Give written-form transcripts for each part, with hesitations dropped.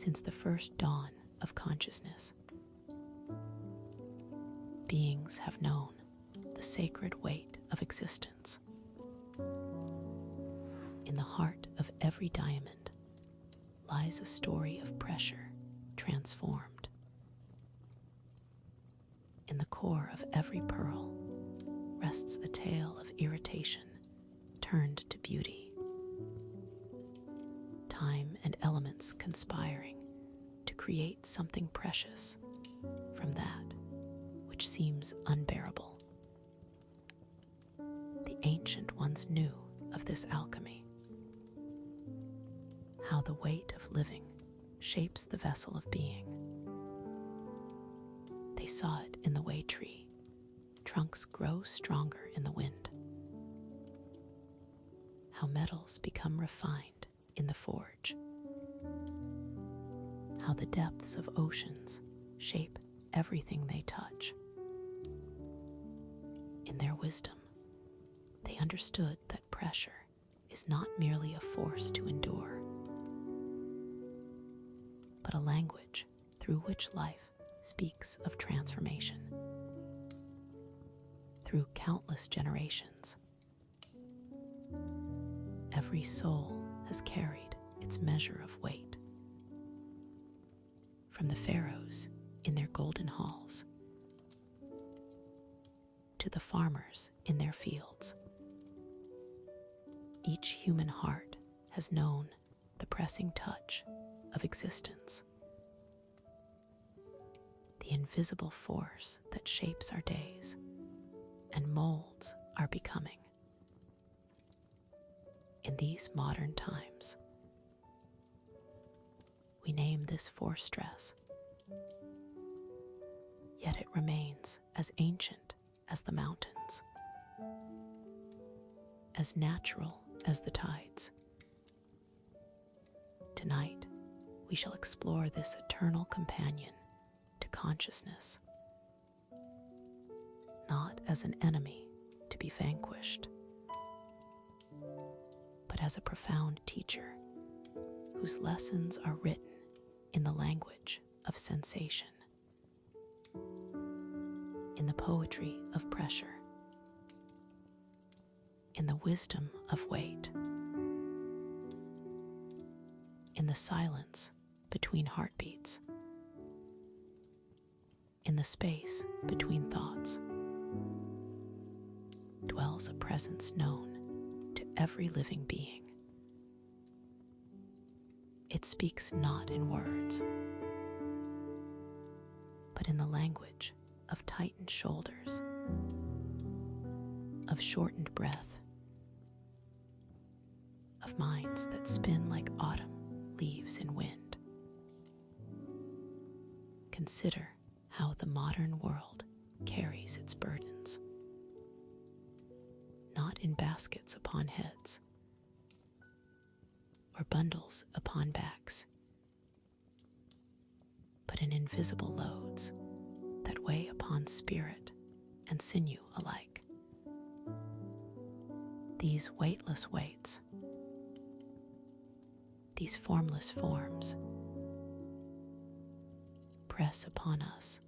since the first dawn of consciousness. Beings have known the sacred weight of existence. In the heart of every diamond lies a story of pressure transformed. In the core of every pearl rests a tale of irritation turned to beauty. Time and elements conspiring to create something precious from that which seems unbearable. The ancient ones knew of this alchemy, how the weight of living shapes the vessel of being. They saw it in the way tree. Trunks grow stronger in the wind. How metals become refined in the forge. How the depths of oceans shape everything they touch. In their wisdom, they understood that pressure is not merely a force to endure, but a language through which life speaks of transformation. Through countless generations, every soul has carried its measure of weight. From the pharaohs in their golden halls to the farmers in their fields, each human heart has known the pressing touch of existence, the invisible force that shapes our days and molds our becoming. In these modern times, we name this force stress, yet it remains as ancient as the mountains, as natural as the tides. Tonight, we shall explore this eternal companion to consciousness, not as an enemy to be vanquished, but as a profound teacher whose lessons are written in the language of sensation, in the poetry of pressure, in the wisdom of weight, in the silence between heartbeats, in the space between thoughts, dwells a presence known to every living being. It speaks not in words, but in the language of tightened shoulders, of shortened breath, of minds that spin like autumn leaves in wind. Consider how the modern world carries its burdens, not in baskets upon heads or bundles upon backs, but in invisible loads that weigh upon spirit and sinew alike. These weightless weights, these formless forms, press upon us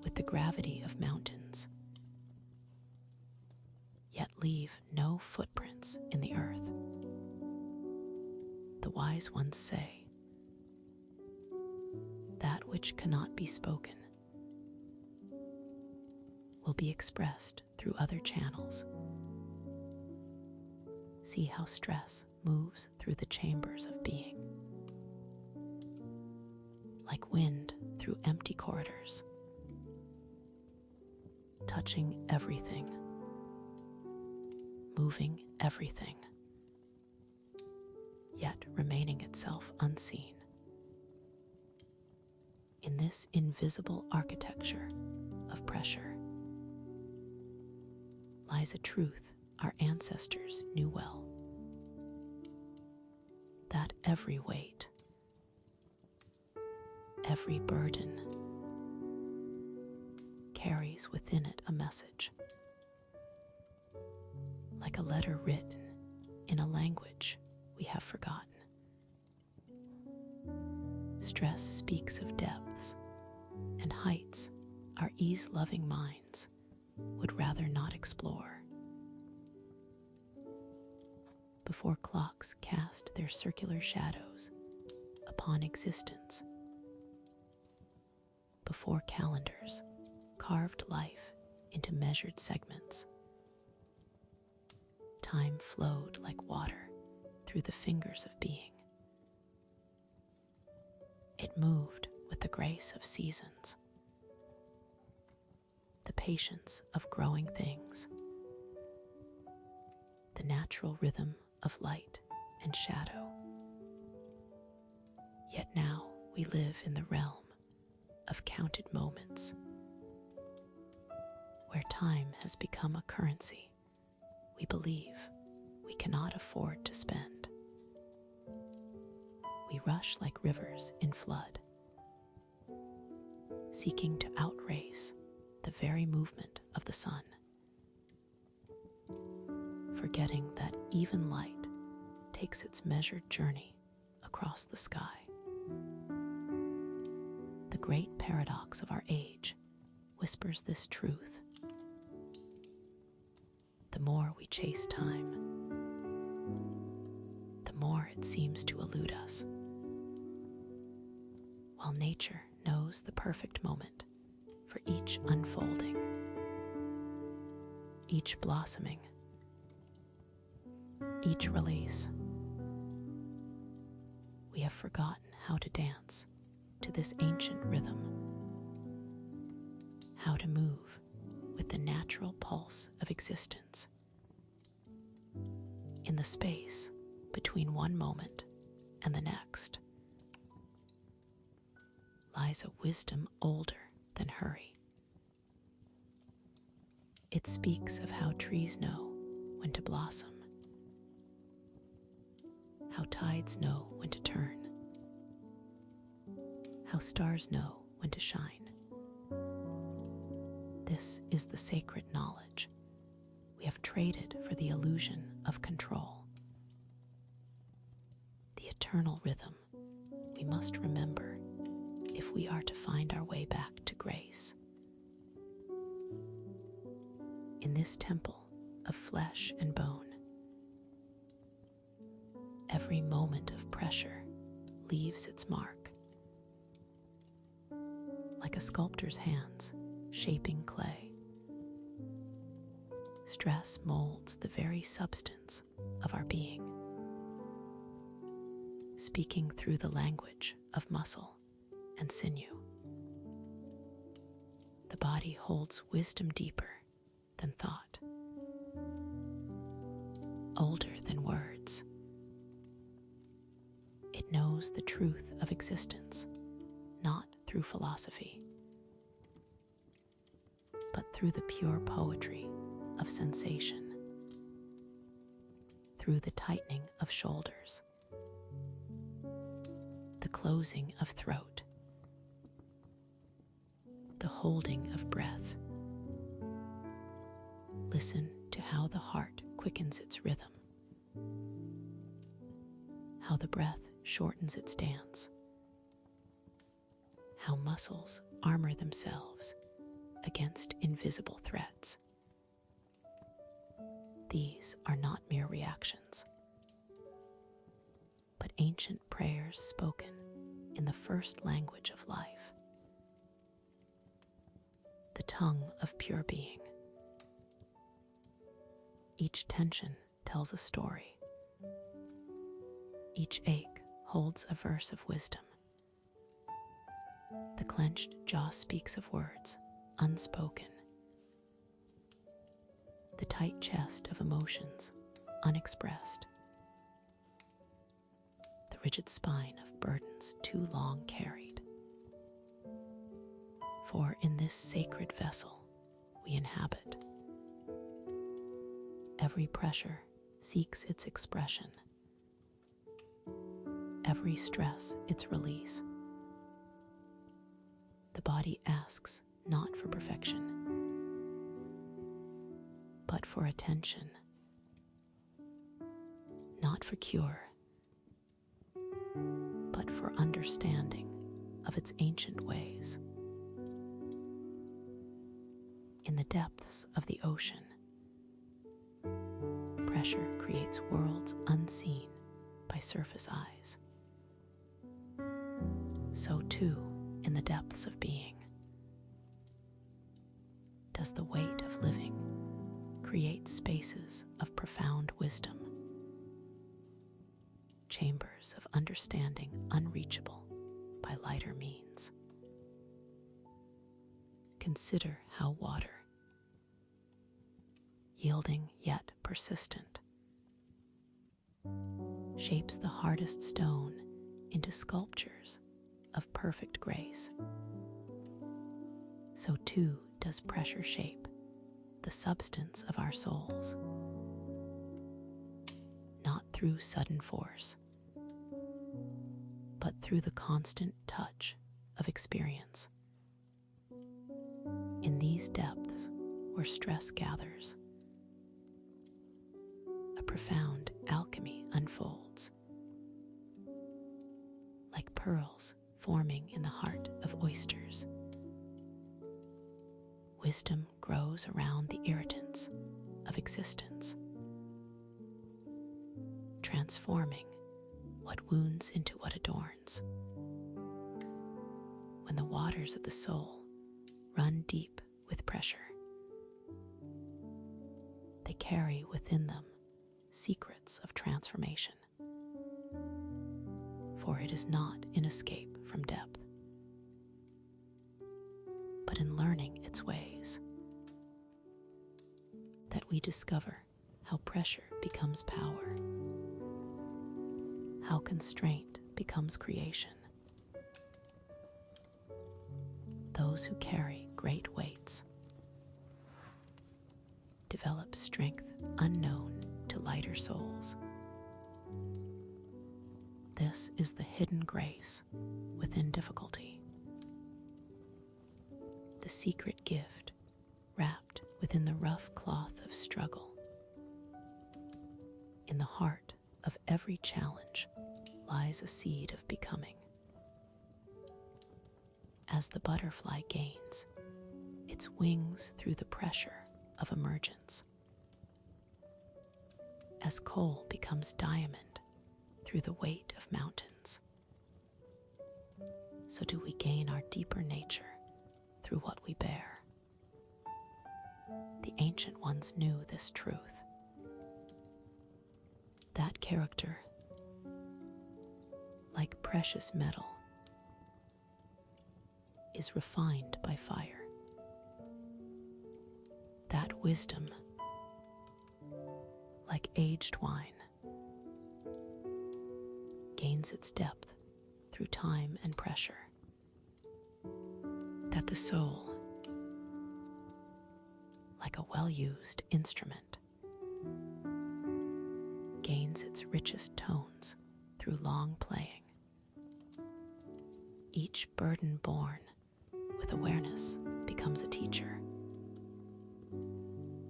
with the gravity of mountains, yet leave no footprints in the earth. The wise ones say, that which cannot be spoken will be expressed through other channels. See how stress moves through the chambers of being, like wind through empty corridors, touching everything, moving everything, yet remaining itself unseen. In this invisible architecture of pressure lies a truth our ancestors knew well, that every weight, every burden carries within it a message, like a letter written in a language we have forgotten. Stress speaks of depths and heights our ease-loving minds would rather not explore. Before clocks cast their circular shadows upon existence, before calendars carved life into measured segments, time flowed like water through the fingers of being. It moved with the grace of seasons, the patience of growing things, the natural rhythm of light and shadow. Yet now we live in the realm of counted moments, where time has become a currency we believe we cannot afford to spend. We rush like rivers in flood, seeking to outrace the very movement of the sun, forgetting that even light takes its measured journey across the sky. The great paradox of our age whispers this truth. The more we chase time, the more it seems to elude us, while nature knows the perfect moment for each unfolding, each blossoming, each release. We have forgotten how to dance to this ancient rhythm, how to move with the natural pulse of existence. In the space between one moment and the next lies a wisdom older than hurry. It speaks of how trees know when to blossom, how tides know when to turn, how stars know when to shine. This is the sacred knowledge we have traded for the illusion of control. The eternal rhythm we must remember if we are to find our way back to grace. In this temple of flesh and bone, every moment of pressure leaves its mark, like a sculptor's hands shaping clay. Stress molds the very substance of our being, speaking through the language of muscle and sinew. The body holds wisdom deeper than thought, older than words. It knows the truth of existence, not through philosophy, but through the pure poetry of sensation, through the tightening of shoulders, the closing of throat, the holding of breath. Listen to how the heart quickens its rhythm, how the breath shortens its dance, how muscles armor themselves against invisible threats. These are not mere reactions, but ancient prayers spoken in the first language of life, the tongue of pure being. Each tension tells a story. Each ache holds a verse of wisdom. The clenched jaw speaks of words unspoken. The tight chest of emotions unexpressed. The rigid spine of burdens too long carried. For in this sacred vessel we inhabit, every pressure seeks its expression, every stress its release. The body asks not for perfection, but for attention, not for cure, but for understanding. of its ancient ways. In the depths of the ocean, pressure creates worlds unseen by surface eyes. So too, in the depths of being, does the weight of living create spaces of profound wisdom, chambers of understanding unreachable by lighter means. Consider how water, yielding yet persistent, shapes the hardest stone into sculptures of perfect grace. So too does pressure shape the substance of our souls, not through sudden force, but through the constant touch of experience. In these depths where stress gathers, a profound alchemy unfolds, like pearls forming in the heart of oysters. Wisdom grows around the irritants of existence, transforming what wounds into what adorns. When the waters of the soul run deep with pressure, they carry within them secrets of transformation. For it is not in escape from depth, but in learning its ways, that we discover how pressure becomes power, how constraint becomes creation. Those who carry great weights develop strength unknown to lighter souls. This is the hidden grace within difficulty, the secret gift wrapped within the rough cloth of struggle. In the heart of every challenge lies a seed of becoming. As the butterfly gains its wings through the pressure of emergence, as coal becomes diamond through the weight of mountains, so do we gain our deeper nature through what we bear. The ancient ones knew this truth, that character, like precious metal, is refined by fire. That wisdom, like aged wine, gains its depth through time and pressure. That the soul, like a well-used instrument, gains its richest tones through long playing. Each burden borne with awareness becomes a teacher.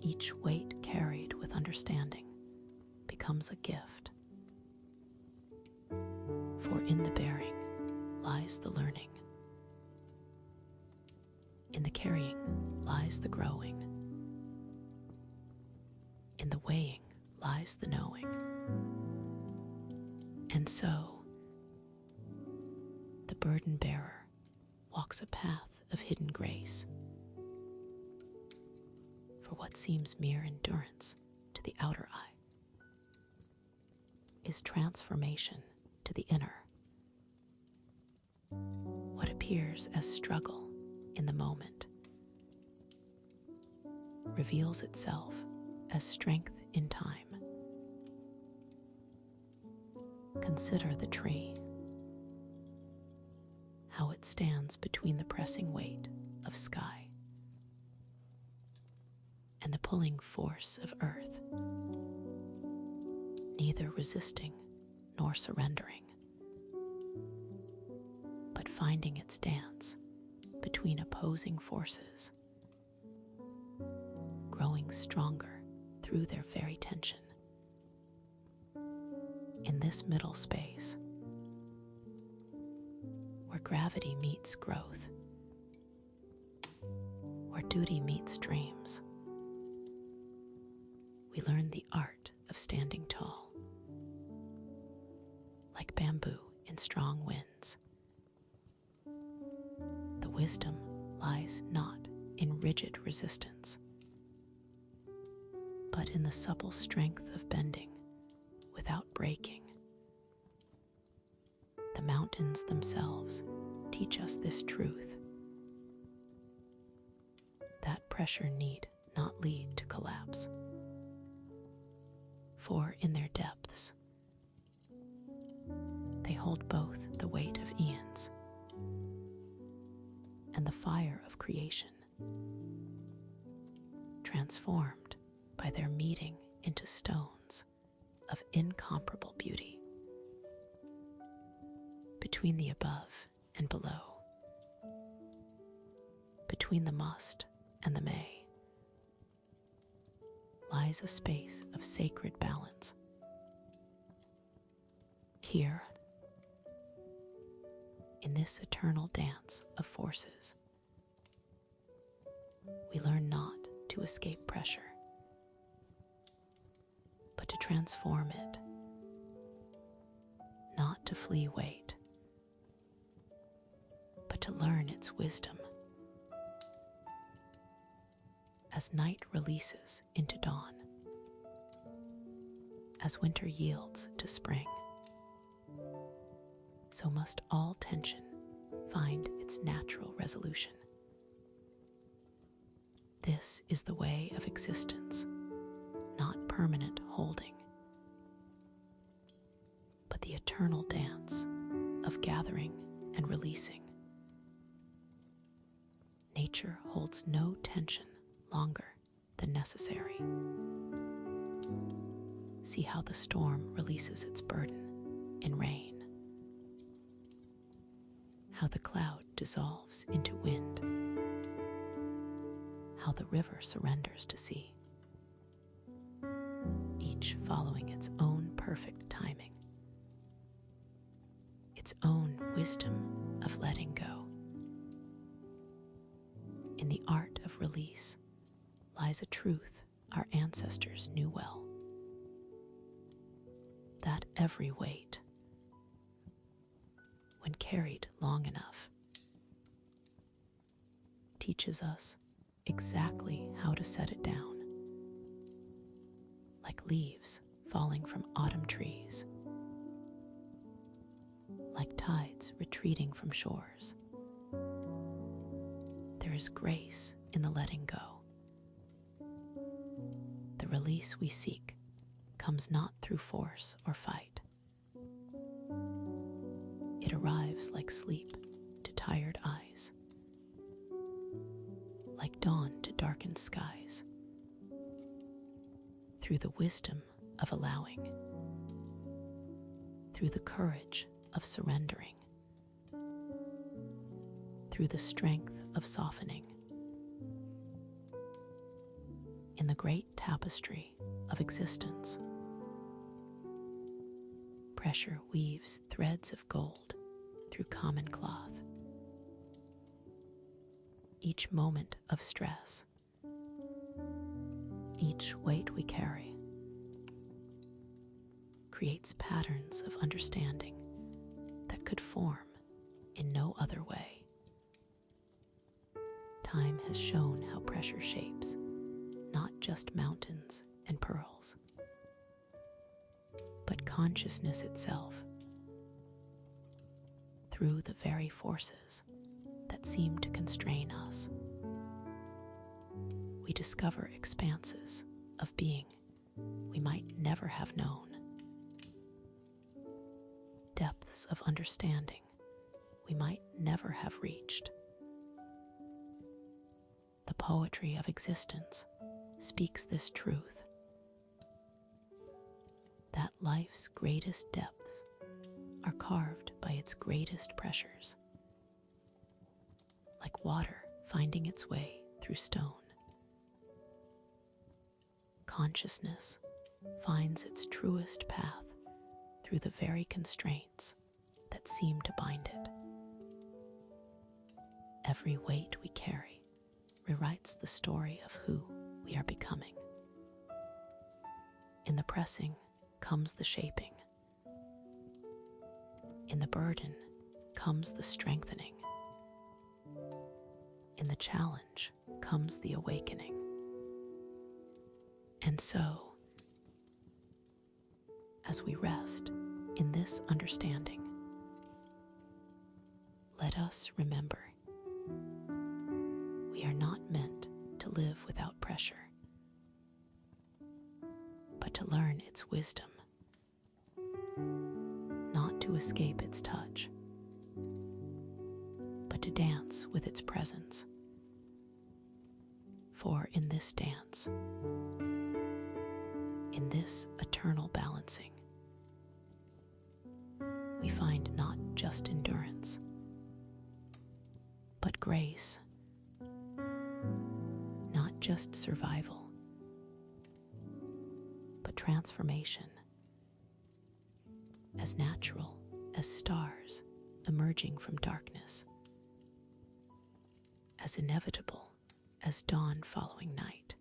Each weight carried with understanding becomes a gift. For in the bearing lies the learning. In the carrying lies the growing. In the weighing lies the knowing. And so, the burden bearer walks a path of hidden grace. For what seems mere endurance to the outer eye is transformation to the inner. What appears as struggle in the moment reveals itself as strength in time. Consider the tree, how it stands between the pressing weight of sky and the pulling force of earth, neither resisting nor surrendering, but finding its dance between opposing forces, growing stronger through their very tension. In this middle space, where gravity meets growth, where duty meets dreams. We learn the art of standing tall, like bamboo in strong winds. The wisdom lies not in rigid resistance, but in the supple strength of bending without breaking. The mountains themselves teach us this truth, that pressure need not lead to collapse, for in their depths they hold both the weight of eons and the fire of creation, transformed by their meeting into stones of incomparable beauty. Between the above and below, between the must and the may, lies a space of sacred balance. Here, in this eternal dance of forces, we learn not to escape pressure, but to transform it, not to flee weight, but to learn its wisdom. As night releases into dawn, as winter yields to spring, so must all tension find its natural resolution. This is the way of existence, not permanent holding, but the eternal dance of gathering and releasing. Nature holds no tension longer than necessary. See how the storm releases its burden in rain, how the cloud dissolves into wind, how the river surrenders to sea, each following its own perfect timing, its own wisdom of letting go. In the art of release lies a truth our ancestors knew well, that every weight, when carried long enough, teaches us exactly how to set it down, like leaves falling from autumn trees, like tides retreating from shores. There is grace in the letting go. The release we seek comes not through force or fight. It arrives like sleep to tired eyes, like dawn to darkened skies, through the wisdom of allowing, through the courage of surrendering, through the strength of softening. In the great tapestry of existence, pressure weaves threads of gold through common cloth. Each moment of stress, each weight we carry, creates patterns of understanding that could form in no other way. Time has shown how pressure shapes not just mountains and pearls, but consciousness itself, through the very forces that seem to constrain us. We discover expanses of being we might never have known, depths of understanding we might never have reached. The poetry of existence speaks this truth, that life's greatest depths are carved by its greatest pressures, like water finding its way through stone. Consciousness finds its truest path through the very constraints that seem to bind it. Every weight we carry rewrites the story of who we are becoming. In the pressing comes the shaping. In the burden comes the strengthening. In the challenge comes the awakening. And so, as we rest in this understanding, let us remember we are not meant to live without pressure, but to learn its wisdom, not to escape its touch, but to dance with its presence. For in this dance, in this eternal balancing, we find not just endurance, but grace, not just survival, but transformation, as natural as stars emerging from darkness, as inevitable as dawn following night.